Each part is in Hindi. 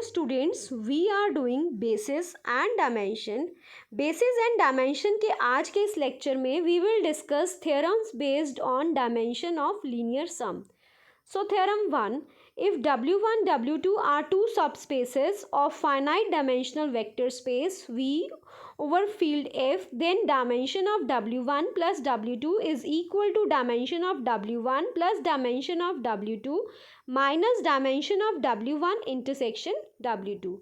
So students, we are doing basis and dimension. Basis and dimension के आज के इस लेक्चर में we will discuss theorems based on dimension of linear sum. So theorem 1, if W1, W2 are two subspaces of finite dimensional vector space V over field F, then dimension of W1 plus W2 is equal to dimension of W1 plus dimension of W2 minus dimension of W1 intersection W2.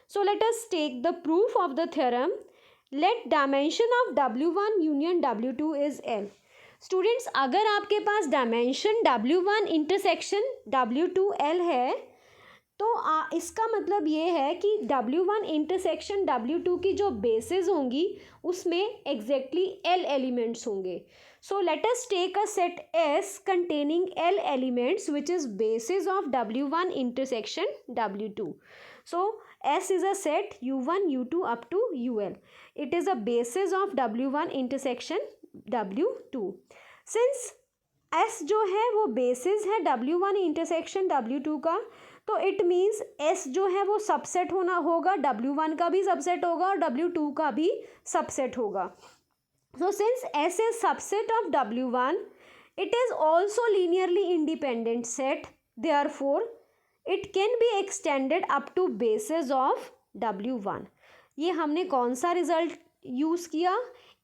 So let us take the proof of the theorem. Let dimension of W1 union W2 is L. Students, अगर आपके पास डायमेंशन W1 इंटरसेक्शन W2L है तो इसका मतलब ये है कि W1 इंटरसेक्शन W2 की जो बेसिस होंगी उसमें एग्जैक्टली L एलिमेंट्स होंगे. So let us take a set S containing L elements which is basis of W1 intersection W2. So S is a set U1 U2 up to UL. It is a basis of W1 intersection W2. Since S जो है वो बेसिस है W1 इंटरसेक्शन W2 का, तो इट मीन्स S जो है वो सबसेट होना होगा, W1 का भी सबसेट होगा और W2 का भी सबसेट होगा. So since S is subset of W1, it is also linearly independent set. Therefore, it can be extended up to basis of W1. ये हमने कौन सा रिजल्ट यूज़ किया?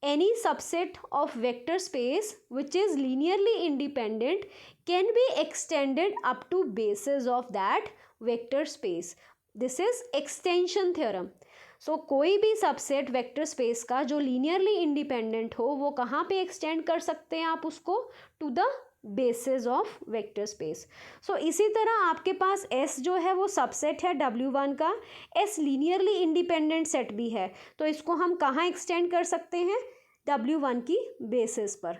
Any subset of vector space which is linearly independent can be extended up to basis of that vector space. This is extension theorem. So कोई भी सबसेट वेक्टर स्पेस का जो लीनियरली इंडिपेंडेंट हो वो कहाँ पे एक्सटेंड कर सकते हैं आप उसको? To the basis of vector space. So इसी तरह आपके पास S जो है वो सबसेट है W1 का, S लीनियरली इंडिपेंडेंट सेट भी है, तो इसको हम कहाँ एक्सटेंड कर सकते हैं? W1 की बेसिस पर.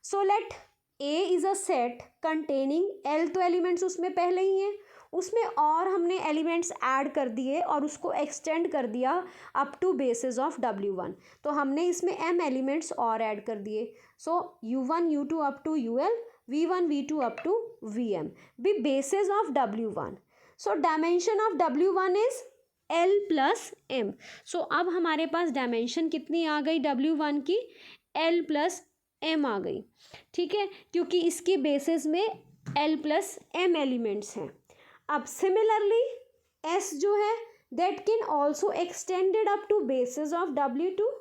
So let A is a set containing L, तो एलिमेंट्स उसमें पहले ही हैं, उसमें और हमने एलिमेंट्स ऐड कर दिए और उसको एक्सटेंड कर दिया up to basis of W1. तो हमने इसमें M एलिमेंट्स और ऐड कर दिए. So U1 U2 up to UL, V1 V2 up to VM be basis of W1. So dimension of W1 is L plus M. So अब हमारे पास डायमेंशन कितनी आ गई W1 की? L प्लस M आ गई. ठीक है, क्योंकि इसकी बेसिस में L प्लस M एलिमेंट्स हैं. अब सिमिलरली S जो है that can also extended up to basis of W2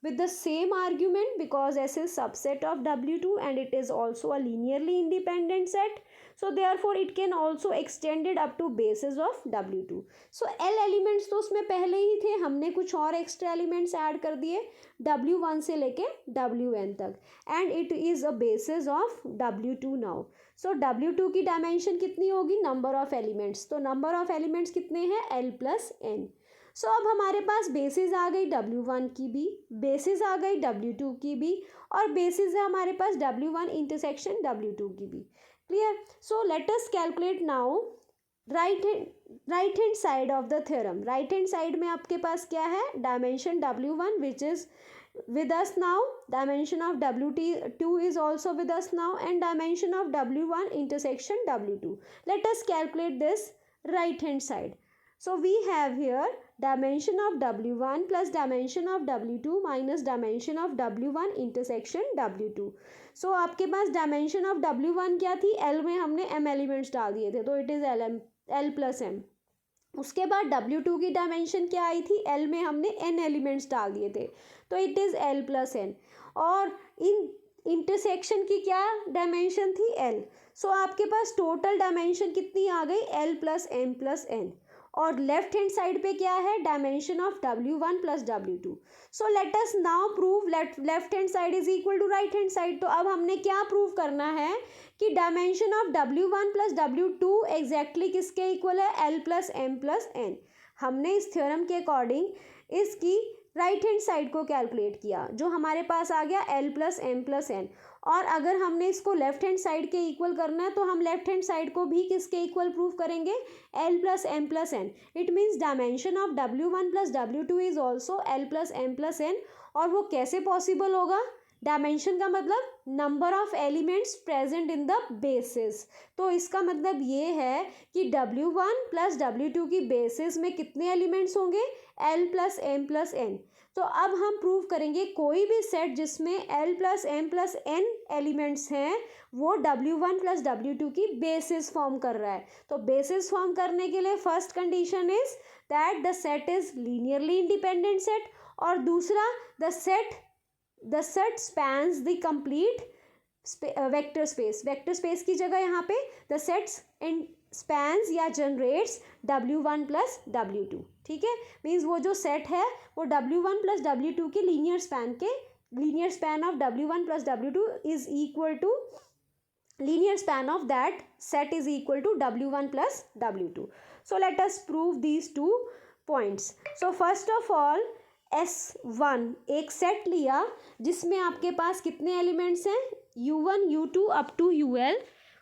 with the same argument because S is subset of W2 and it is also a linearly independent set. So therefore it can also extended up to basis of W2. So L elements तो उसमें पहले ही थे, हमने कुछ और एक्स्ट्रा एलिमेंट्स ऐड कर दिए W1 से लेके WN तक and it is a basis of W2 now. So W2 की डायमेंशन कितनी होगी? Number of elements. तो नंबर ऑफ एलिमेंट्स कितने हैं? L plus N. सो अब हमारे पास बेसिस आ गई W1 की भी, बेसिस आ गई W2 की भी और बेसिस है हमारे पास W1 इंटरसेक्शन W2 की भी. Clear? So let us calculate now right hand side of the theorem. Right hand side में आपके पास क्या है? Dimension W1 which is with us now, dimension of W2 is also with us now and dimension of W1 intersection W2. Let us calculate this right hand side. So we have here dimension of W1 plus dimension of W2 minus dimension of W1 intersection W2. So आपके पास dimension of W1 क्या थी? L में हमने M एलिमेंट्स डाल दिए थे, तो it is L plus M. उसके बाद W2 की डायमेंशन क्या आई थी? L में हमने N एलिमेंट्स डाल दिए थे, तो it is L plus N. और इन इंटरसेक्शन की क्या डायमेंशन थी? L. सो आपके पास टोटल डायमेंशन कितनी आ गई? L plus M plus N. और लेफ्ट हैंड साइड पे क्या है? Dimension of W1 plus W2. So let us now prove left hand side is equal to right hand side. तो अब हमने क्या प्रूव करना है कि dimension of W1 plus W2 exactly किसके इक्वल है? L plus M plus N. हमने इस थ्योरम के अकॉर्डिंग इसकी राइट हैंड साइड को कैलकुलेट किया, जो हमारे पास आ गया L plus M plus N. और अगर हमने इसको लेफ्ट हैंड साइड के इक्वल करना है तो हम लेफ्ट हैंड साइड को भी किसके इक्वल प्रूव करेंगे? L plus M plus N. It means dimension of W1 plus W2 is also L plus M plus N. और वो कैसे पॉसिबल होगा? डायमेंशन का मतलब number of elements present in the basis. तो इसका मतलब ये है कि W1 प्लस W2 की बेसिस में कितने एलिमेंट्स होंगे, L plus M plus N। तो अब हम प्रूव करेंगे कोई भी सेट जिसमें L plus M plus N elements हैं वो W1 प्लस W2 की बेसिस फॉर्म कर रहा है। तो बेसिस फॉर्म करने के लिए first condition is that the set is linearly independent set, और दूसरा the set spans the complete vector space. Vector space की जगह यहाँ पे द सेट्स इन स्पैन्स या जनरेट्स W1 प्लस W2। ठीक है, मीन्स वो जो सेट है वो W1 प्लस W2 की linear span of W1 plus W2 is equal to linear span of that set is equal to W1 plus W2. So let us prove these 2 points. So first of all S1 एक सेट लिया जिसमें आपके पास कितने एलिमेंट्स हैं, U1 U2 up to UL,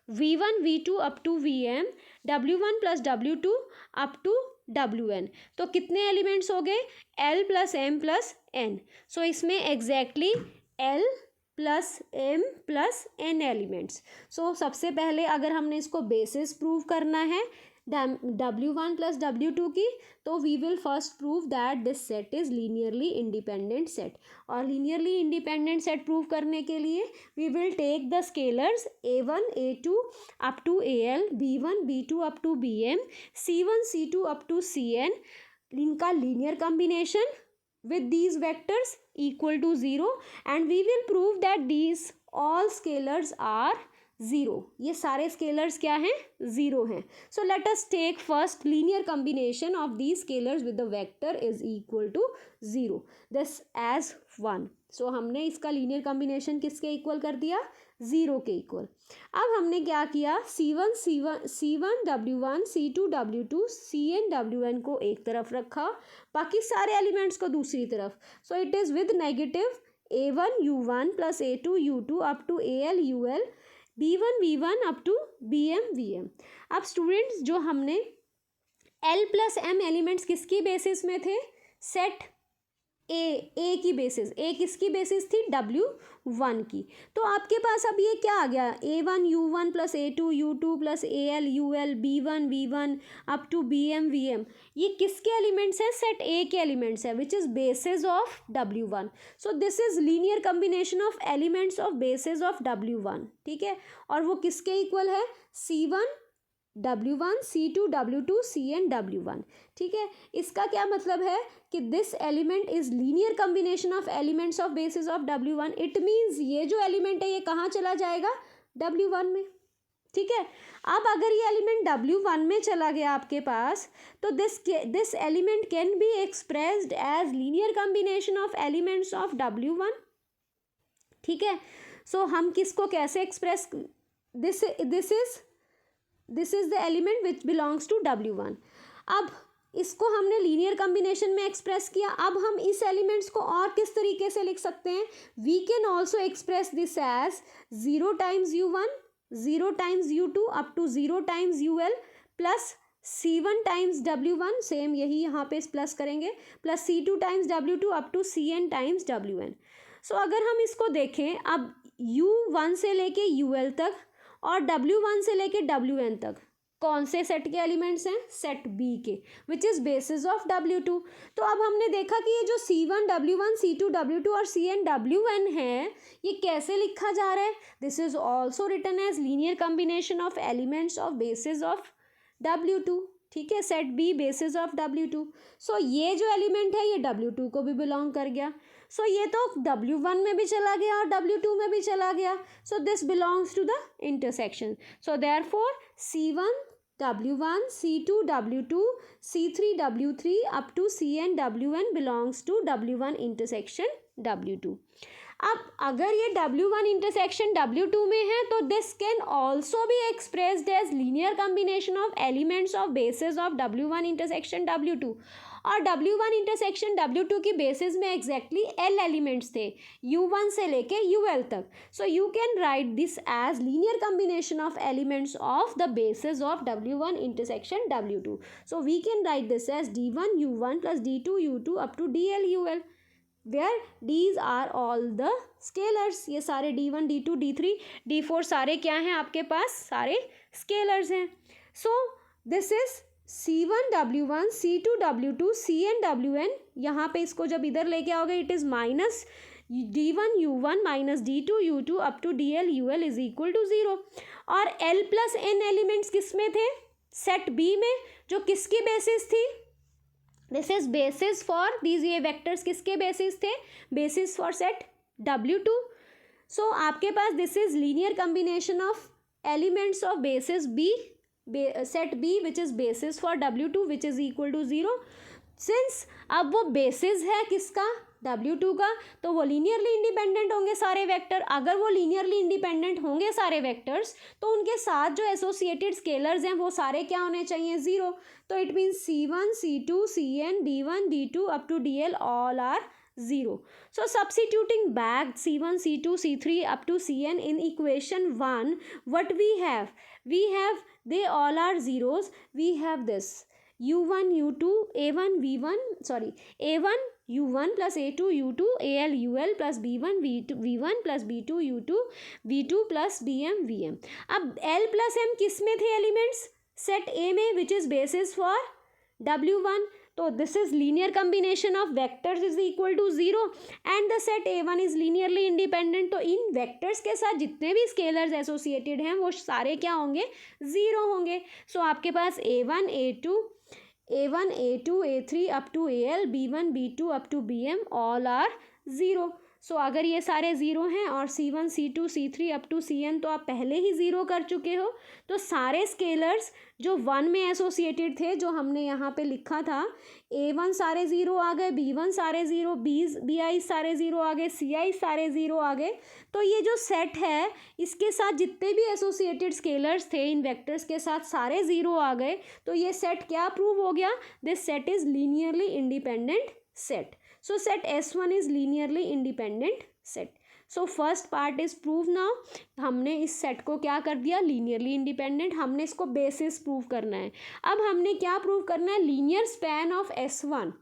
V1 V2 up to VM, W1 plus W2 up to WN। तो कितने एलिमेंट्स हो गए, L plus M plus N। So इसमें exactly L plus M plus N elements. So सबसे पहले अगर हमने इसको बेसिस प्रूव करना है W1 प्लस W2 की, तो we will first prove that this set is linearly independent set. और लीनियरली इंडिपेंडेंट सेट प्रूव करने के लिए we will take the scalars A1 A2 up to AL, B1 B2 up to BM, C1 C2 up to CN, इनका linear combination with these vectors equal to 0, and we will prove that these all scalars are 0। ये सारे स्केलर्स क्या हैं, 0 हैं। So let us take first linear combination of these scalars with the vector is equal to 0 this as 1। So हमने इसका लीनियर कॉम्बिनेशन किसके इक्वल कर दिया, 0 के इक्वल। अब हमने क्या किया, C1 W1 C2 W2 CN WN को एक तरफ रखा, बाकी सारे एलिमेंट्स को दूसरी तरफ। So it is with negative A1 U1 plus A2 U2 up to AL UL, B1 V1 up to BM VM। अब स्टूडेंट्स जो हमने L प्लस M एलिमेंट्स किसकी बेसिस में थे, सेट ए की बेसिस, ए किसकी बेसिस थी, W1 की। तो आपके पास अब ये क्या आ गया, A1 U1 plus A2 U2 plus AL UL, B1 V1 up to BM VM। ये किसके एलिमेंट्स हैं, सेट ए के एलिमेंट्स है which is basis of W1। So this is linear combination of elements of basis of W1। ठीक है, और वो किसके इक्वल है, C1 W1 C2 W2 CN W1। ठीक है, इसका क्या मतलब है कि this element is linear combination of elements of basis of W1। It means ये जो एलिमेंट है ये कहाँ चला जाएगा, W1 में। ठीक है, अब अगर ये एलिमेंट W1 में चला गया आपके पास, तो this element can be expressed as linear combination of elements of W1। ठीक है, सो हम किसको कैसे express, this is the element which belongs to W1। अब इसको हमने लीनियर कॉम्बिनेशन में एक्सप्रेस किया। अब हम इस एलिमेंट्स को और किस तरीके से लिख सकते हैं, we can also express this as 0 times U1 0 times U2 up to 0 times UL plus C1 times W1, same यही यहाँ पे प्लस करेंगे, plus C2 times W2 up to CN times WN। So अगर हम इसको देखें, अब U1 से लेके UL तक और W1 से लेके WN तक कौन से सेट के एलिमेंट्स हैं, सेट B के, which is basis of W2। तो अब हमने देखा कि ये जो C1 W1 C2 W2 और CN WN है, ये कैसे लिखा जा रहा है, this is also written as linear combination of elements of basis of W2। ठीक है, set B basis of W2। So ये जो एलिमेंट है ये W2 को भी बिलोंग कर गया। सो ये तो W1 में भी चला गया और W2 में भी चला गया। So this belongs to the intersection. So therefore C1 W1 C2 W2 C3 W3 up to CN WN belongs to W1 intersection W2। अब अगर ये W1 इंटरसेक्शन W2 में है तो this can also be expressed as linear combination of elements of basis of W1 intersection W2। और W1 इंटरसेक्शन W2 की बेसिस में एग्जैक्टली L एलिमेंट्स थे U1 से लेके UL तक। So you can write this as linear combination of elements of the basis of W1 intersection W2। So we can write this as D1 U1 plus D2 U2 up to DL UL। Where these are all the scalars. ये सारे D1 D2 D3 D4 सारे क्या हैं आपके पास, सारे स्केलर्स हैं। सो this is C1 W1 C2 W2 Cn Wn। यहाँ पे इसको जब इधर लेके आओगे it is minus D1 U1 minus D2 U2 up to DL UL is equal to 0। और L प्लस N एलिमेंट्स किस में थे, सेट बी में, जो किसकी बेसिस थी, this is basis for these, ये वेक्टर्स किसके बेसिस थे, basis for set W2। So आपके पास this is linear combination of elements of basis B, set B which is basis for W2 which is equal to 0। Since अब वो बेसिस है किसका, W2 का, तो वो लीनियरली इंडिपेंडेंट होंगे सारे वेक्टर। अगर वो लीनियरली इंडिपेंडेंट होंगे सारे वेक्टर्स, तो उनके साथ जो एसोसिएटेड स्केलर्स हैं वो सारे क्या होने चाहिए, 0। तो it means C1 C2 Cn D1 D2 up to DL all are 0. So substituting back C1 C2 C3 up to Cn in equation 1, what we have, they all are zeros. We have this U1 U2 A1 V1 A1 U1 plus A2 U2 AL UL plus B1 V1 plus B2 U2 V2 plus BM VM। अब L plus M किस में थे एलिमेंट्स, सेट A में, विच इज बेसिस फॉर W1। तो this is linear combination of vectors is equal to 0 and the set A1 is linearly independent. तो इन वेक्टर्स के साथ जितने भी स्केलर्स एसोसिएटेड हैं वो सारे क्या होंगे, 0 होंगे। सो आपके पास A1 A2 A3 up to AL B1 B2 up to BM all are 0। So अगर ये सारे 0 हैं और C1 C2 C3 up to Cn तो आप पहले ही 0 कर चुके हो, तो सारे स्केलर्स जो 1 में एसोसिएटेड थे, जो हमने यहाँ पे लिखा था, A1 सारे 0 आ गए, B1 सारे 0, BI सारे 0 आ गए, CI सारे 0 आ गए। तो ये जो सेट है इसके साथ जितने भी एसोसिएटेड स्केलर्स थे इन वेक्टर्स के साथ सारे 0 आ गए। तो ये सेट क्या प्रूव हो गया, this set is linearly independent set. So set S1 is linearly independent set. So first part is prove now। हमने इस सेट को क्या कर दिया, लीनियरली इंडिपेंडेंट। हमने इसको बेसिस प्रूव करना है। अब हमने क्या प्रूव करना है, लीनियर स्पैन ऑफ S1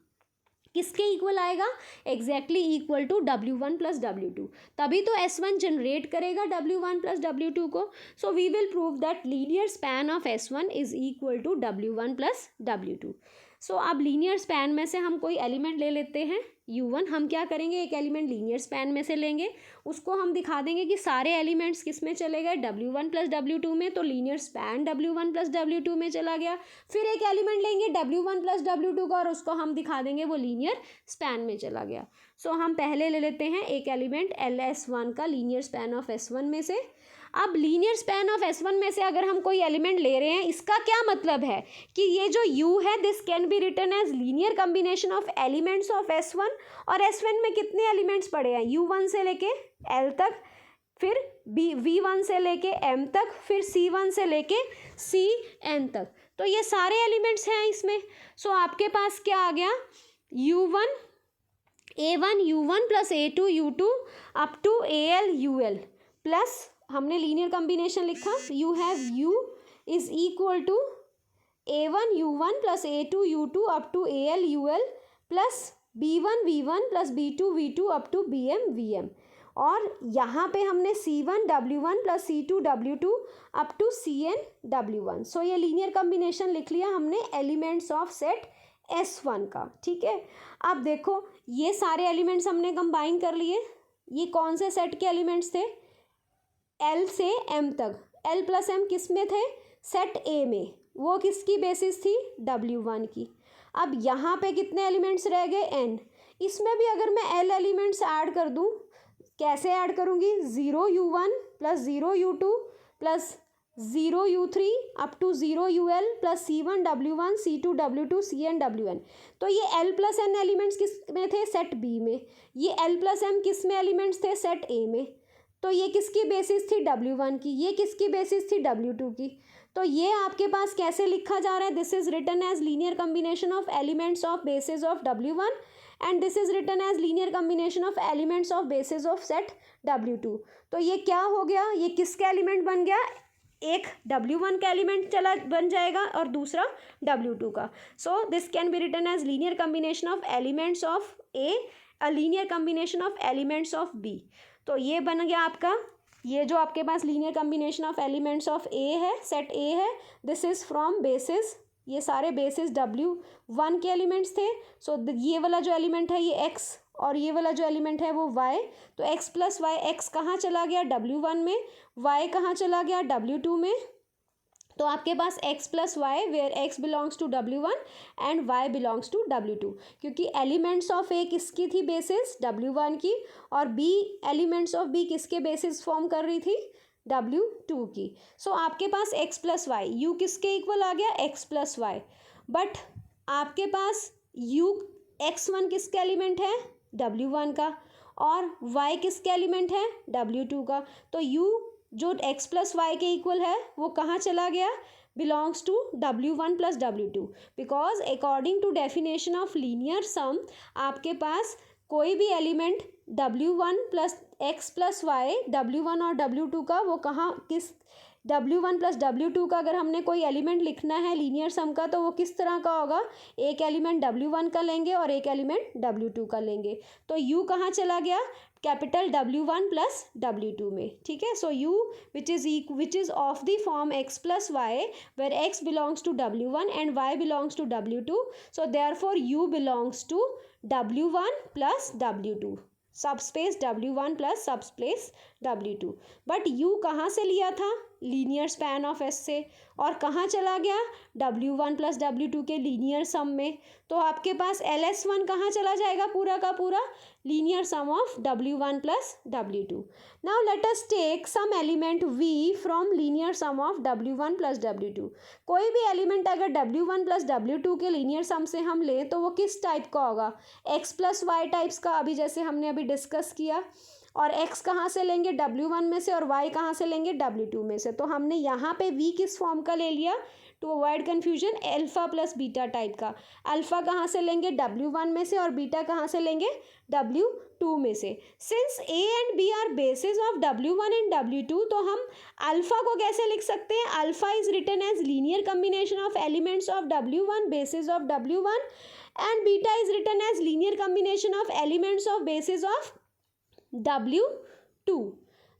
किसके इक्वल आएगा, exactly equal to W1 plus W2। तभी तो S1 जनरेट करेगा W1 प्लस W2 को। So we will prove that linear span of S1 is equal to W1 plus W2। So अब लीनियर स्पैन में से हम कोई एलिमेंट ले लेते हैं U1। हम क्या करेंगे, एक एलिमेंट लीनियर स्पैन में से लेंगे, उसको हम दिखा देंगे कि सारे एलिमेंट्स किस में चले गए, W1 प्लस W2 में। तो linear span W1 plus W2 में चला गया। फिर एक एलिमेंट लेंगे W1 प्लस W2 का और उसको हम दिखा देंगे वो लीनियर स्पैन में चला गया। सो हम पहले ले लेते हैं एक एलिमेंट LS1 का, लीनियर स्पैन ऑफ S1 में से। अब लीनियर स्पैन ऑफ S1 में से अगर हम कोई एलिमेंट ले रहे हैं, इसका क्या मतलब है कि ये जो U है this can be written as linear combination of elements of S1। और S1 में कितने एलिमेंट्स पड़े हैं, U1 से लेके L तक, फिर V1 से लेके M तक, फिर C1 से लेके Cn तक। तो ये सारे एलिमेंट्स हैं इसमें। सो आपके पास क्या आ गया, A1 U1 plus A2 U2 up to AL UL plus, हमने लीनियर कम्बिनेशन लिखा, you have U is equal to A1 U1 plus A2 U2 up to AL UL plus B1 V1 plus B2 V2 up to BM VM। और यहाँ पे हमने C1 W1 plus C2 W2 up to Cn W1। So ये लीनियर कम्बिनेशन लिख लिया हमने एलिमेंट्स ऑफ सेट S1 का। ठीक है, अब देखो ये सारे एलिमेंट्स हमने कंबाइन कर लिए। ये कौन से सेट के एलिमेंट्स थे, L से M तक। L प्लस M किस में थे, सेट A में। वो किसकी बेसिस थी, W1 की। अब यहाँ पे कितने एलिमेंट्स रह गए, N। इसमें भी अगर मैं L एलिमेंट्स ऐड कर दूँ, कैसे ऐड करूँगी, 0 U1 plus 0 U2 plus 0 U3 up to 0 UL plus C1 W1 C2 W2 Cn Wn। तो ये L प्लस N एलिमेंट्स किस में थे, सेट B में। ये L प्लस M किस में एलिमेंट्स थे, सेट A में। तो ये किसकी बेसिस थी, W1 की। ये किसकी बेसिस थी, W2 की। तो ये आपके पास कैसे लिखा जा रहा है, this is written as linear combination of elements of basis of W1 and this is written as linear combination of elements of basis of set W2। तो ये क्या हो गया, ये किसका एलिमेंट बन गया, एक W1 का एलिमेंट बन जाएगा और दूसरा W2 का। So this can be written as linear combination of elements of A a linear combination of elements of B. तो ये बन गया आपका, ये जो आपके पास linear combination of elements of A है, सेट ए है, दिस इज फ्रॉम बेसिस, ये सारे बेसिस W1 के एलिमेंट्स थे। सो ये वाला जो एलिमेंट है ये x और ये वाला जो एलिमेंट है वो y। तो x प्लस वाई, x कहाँ चला गया W1 में, y कहाँ चला गया W2 में। तो आपके पास x plus y where x belongs to W1 and y belongs to W2, क्योंकि एलिमेंट्स ऑफ a किसकी थी बेसिस, W1 की, और b एलिमेंट्स ऑफ b किसके बेसिस फॉर्म कर रही थी, W2 की। सो आपके पास x प्लस वाई, u किसके इक्वल आ गया, x प्लस वाई, बट आपके पास u x1 किसका एलिमेंट है, W1 का, और y किसका एलिमेंट है, W2 का। तो u जो x प्लस वाई के इक्वल है वो कहाँ चला गया, belongs to W1 plus W2, because according to definition of linear sum आपके पास कोई भी element W1 plus x plus y, W1 और W2 का, वो कहाँ किस W1 प्लस W2 का अगर हमने कोई एलिमेंट लिखना है लीनियर सम का, तो वो किस तरह का होगा, एक एलिमेंट W1 का लेंगे और एक एलिमेंट W2 का लेंगे। तो U कहाँ चला गया, कैपिटल W1 प्लस W2 में, ठीक है। So U which is of the form x plus y where x belongs to W1 and y belongs to W2, so therefore U belongs to W1 plus W2, subspace W1 plus subspace W2। But U कहाँ से लिया था, लीनियर स्पैन ऑफ S से, और कहाँ चला गया, W1 प्लस W2 के लीनियर सम में। तो आपके पास LS1 कहाँ चला जाएगा, पूरा का पूरा linear sum of W1 plus W2। Now let us take some element V from linear sum of W1 plus W2। कोई भी एलिमेंट अगर W1 प्लस W2 के लीनियर सम से हम लें तो वो किस टाइप का होगा, x प्लस वाई टाइप्स का, अभी जैसे हमने अभी डिस्कस किया। और x कहाँ से लेंगे, W1 में से, और y कहाँ से लेंगे, W2 में से। तो हमने यहाँ पे v किस फॉर्म का ले लिया, to avoid confusion, alpha plus beta type का। अल्फ़ा कहाँ से लेंगे, W1 में से, और बीटा कहाँ से लेंगे, W2 में से। Since a and b are basis of W1 and W2, तो हम अल्फ़ा को कैसे लिख सकते हैं, alpha is written as linear combination of elements of W1 basis of W1 and beta is written as linear combination of elements of basis of W2।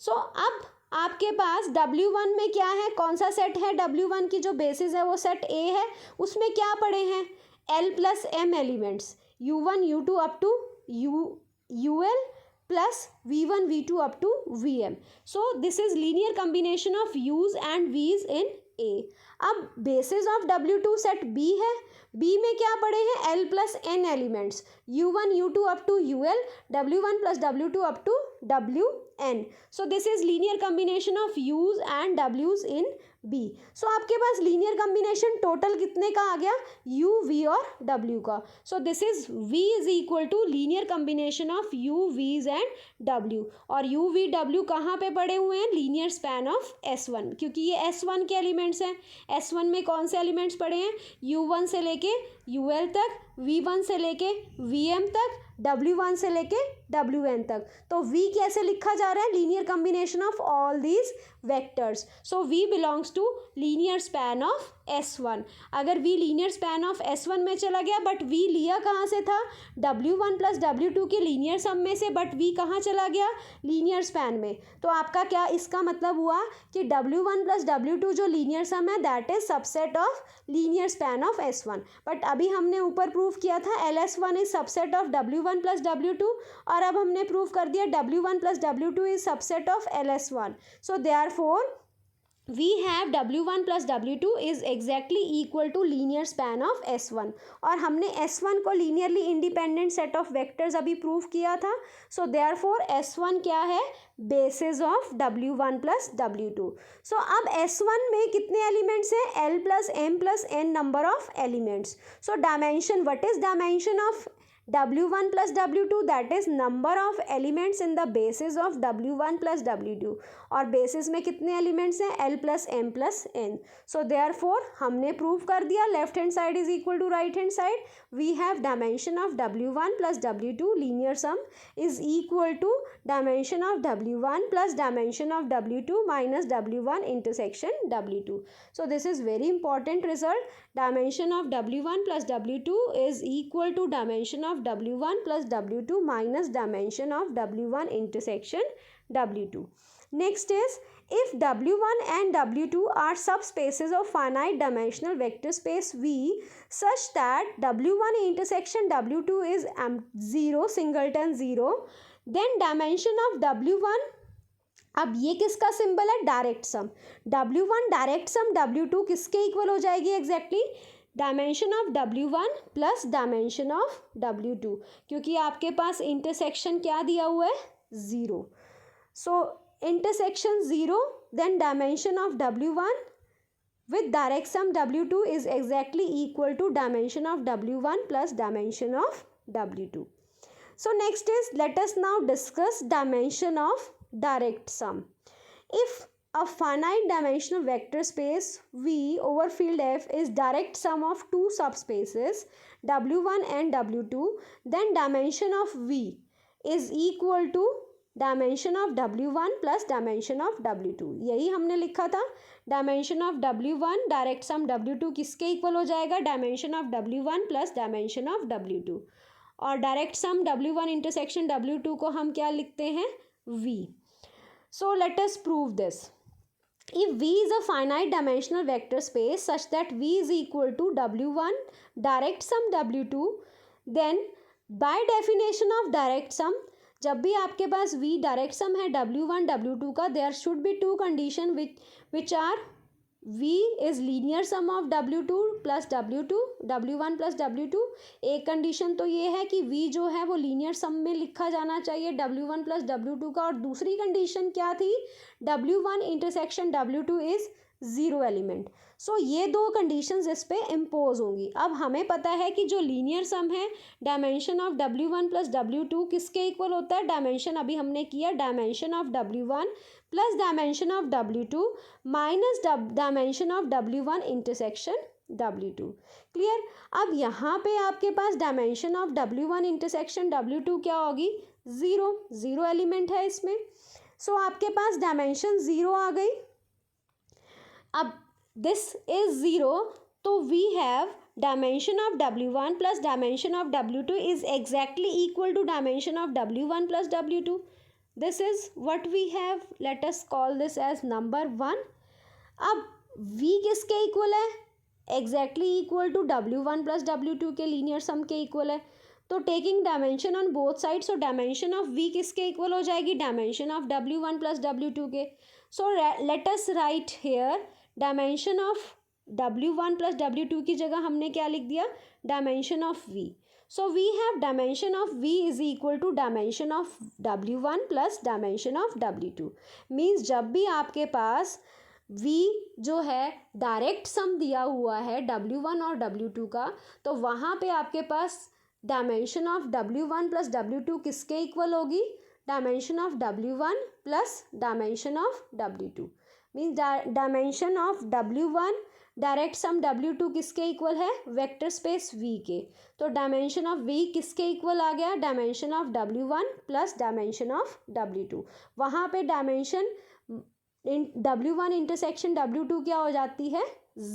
So अब आपके पास W1 में क्या है, कौन सा सेट है, W1 की जो बेसिस है वो सेट A है, उसमें क्या पड़े हैं, L plus M elements, U1 U2 up to UL plus V1 V2 up to VM। So this is linear combination of U's and V's in A। अब basis of W2 set B है, B में क्या पड़े हैं, L plus N elements, U1 U2 up to UL, W1 plus W2 up to WN। So this is linear combination of U's and W's in B। So आपके पास लीनियर कम्बिनेशन टोटल कितने का आ गया, U V और W का। So this is V is equal to linear combination of U V's and W, और U V W कहाँ पे पड़े हुए हैं, लीनियर स्पैन ऑफ S1, क्योंकि ये S1 के एलिमेंट्स हैं। S1 में कौन से एलिमेंट्स पड़े हैं, U1 से लेके UL तक, V1 से लेके VM तक, W1 से लेके WN तक। तो V कैसे लिखा जा रहा है, linear combination of all these vectors. So V belongs to linear span of S1। अगर V linear span of S1 में चला गया, बट V लिया कहाँ से था, W1 प्लस W2 के लीनियर सम में से, बट V कहाँ चला गया, लीनियर स्पैन में। तो आपका क्या इसका मतलब हुआ कि W1 प्लस W2 जो लीनियर सम है that is subset of linear span of S1। But अभी हमने ऊपर प्रूव किया था LS1 is subset of W1 plus W2, और अब हमने प्रूव कर दिया W1 plus W2 is subset of LS1। So therefore we have W1 plus W2 is exactly equal to linear span of S1, और हमने S1 को linearly independent set of vectors अभी प्रूव किया था। so therefore S1 क्या है, basis of W1 plus W2। so अब S1 में कितने एलिमेंट्स हैं, L plus M plus N number of elements। so dimension, what is dimension of W1 plus W2, that is number of elements in the basis of W1 plus W2, और बेसिस में कितने एलिमेंट्स हैं, L plus M plus N। So therefore हमने प्रूव कर दिया left hand side is equal to right hand side. We have dimension of W1 plus W2 linear sum is equal to dimension of W1 plus dimension of W2 minus W1 intersection W2। So this is very important result dimension of W1 plus W2 is equal to dimension of W1 plus W2 minus dimension of W1 intersection W2. Next is, if W1 and W2 are subspaces of finite dimensional vector space V such that W1 intersection W2 is 0 singleton 0, then dimension of W1, अब ये किसका सिंबल है, direct sum, W1 direct sum W2 किसके इक्वल हो जाएगी exactly, dimension of W1 plus dimension of W2, क्योंकि आपके पास इंटरसेक्शन क्या दिया हुआ है, 0. सो intersection 0, then dimension of W1 with direct sum W2 is exactly equal to dimension of W1 plus dimension of W2. So next is, let us now discuss dimension of direct sum. If a finite dimensional vector space V over field F is direct sum of two subspaces W1 and W2, then dimension of V is equal to dimension of W1 plus dimension of W2. यही हमने लिखा था, dimension of W1 direct sum W2 किसके इक्वल हो जाएगा, dimension of W1 plus dimension of W2. और direct sum W1 intersection W2 को हम क्या लिखते हैं, V. So let us prove this. If V is a finite dimensional vector space such that V is equal to W1 direct sum W2, then by definition of direct sum, जब भी आपके पास V डायरेक्ट सम है W1 W2 का, there should be two condition which are V is linear sum of W2 plus W2, W1 plus W2. एक कंडीशन तो ये है कि V जो है वो लीनियर सम में लिखा जाना चाहिए W1 प्लस W2 का, और दूसरी कंडीशन क्या थी, W1 intersection W2 is 0 element. सो ये दो कंडीशंस इस पे इम्पोज होंगी. अब हमें पता है कि जो लीनियर सम है dimension of W1 plus W2 किसके इक्वल होता है, डायमेंशन अभी हमने किया dimension of W1 plus dimension of W2 minus dimension of W1 intersection W2. Clear. अब यहाँ पे आपके पास dimension of W1 intersection W2 क्या होगी, 0 एलिमेंट है इसमें. सो आपके पास डायमेंशन 0 आ गई. अब this is 0, तो we have dimension of W1 plus dimension of W2 is exactly equal to dimension of W1 plus W2. This is what we have. Let us call this as number 1. अब V किसके इक्वल है, exactly equal to W1 plus W2 के लीनियर सम के इक्वल है. तो taking dimension on both side, so dimension of V किसके इक्वल हो जाएगी, dimension of W1 plus W2 के. So let us write here dimension of W1 plus W2 की जगह हमने क्या लिख दिया, dimension of V. So we have dimension of V is equal to dimension of W1 plus dimension of W2. Means जब भी आपके पास V जो है डायरेक्ट सम दिया हुआ है W1 और W2 का, तो वहाँ पे आपके पास dimension of W1 plus W2 किसके इक्वल होगी, dimension of W1 plus dimension of W2. Means dimension of W1 direct sum W2 किसके इक्वल है, वेक्टर स्पेस V के. तो डायमेंशन ऑफ V किसके इक्वल आ गया, dimension of W1 plus dimension of W2. वहाँ पे डायमेंशन W1 इंटरसेक्शन W2 क्या हो जाती है,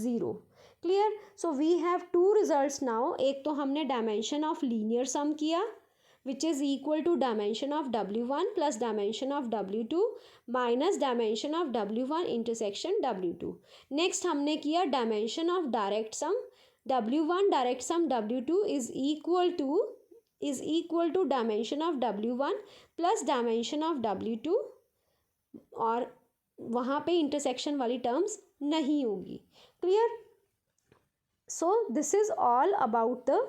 0. Clear. So we have two results now. एक तो हमने डायमेंशन ऑफ लीनियर सम किया which is equal to dimension of W1 plus dimension of W2 minus dimension of W1 intersection W2. Next हमने किया dimension of direct sum. W1 direct sum W2 is equal to dimension of W1 plus dimension of W2, और वहाँ पे intersection वाली terms नहीं होगी. Clear? So this is all about the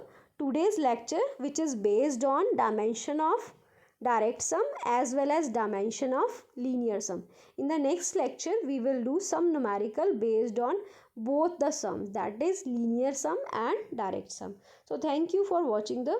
today's lecture, which is based on dimension of direct sum as well as dimension of linear sum. In the next lecture we will do some numerical based on both the sums, that is linear sum and direct sum. So thank you for watching the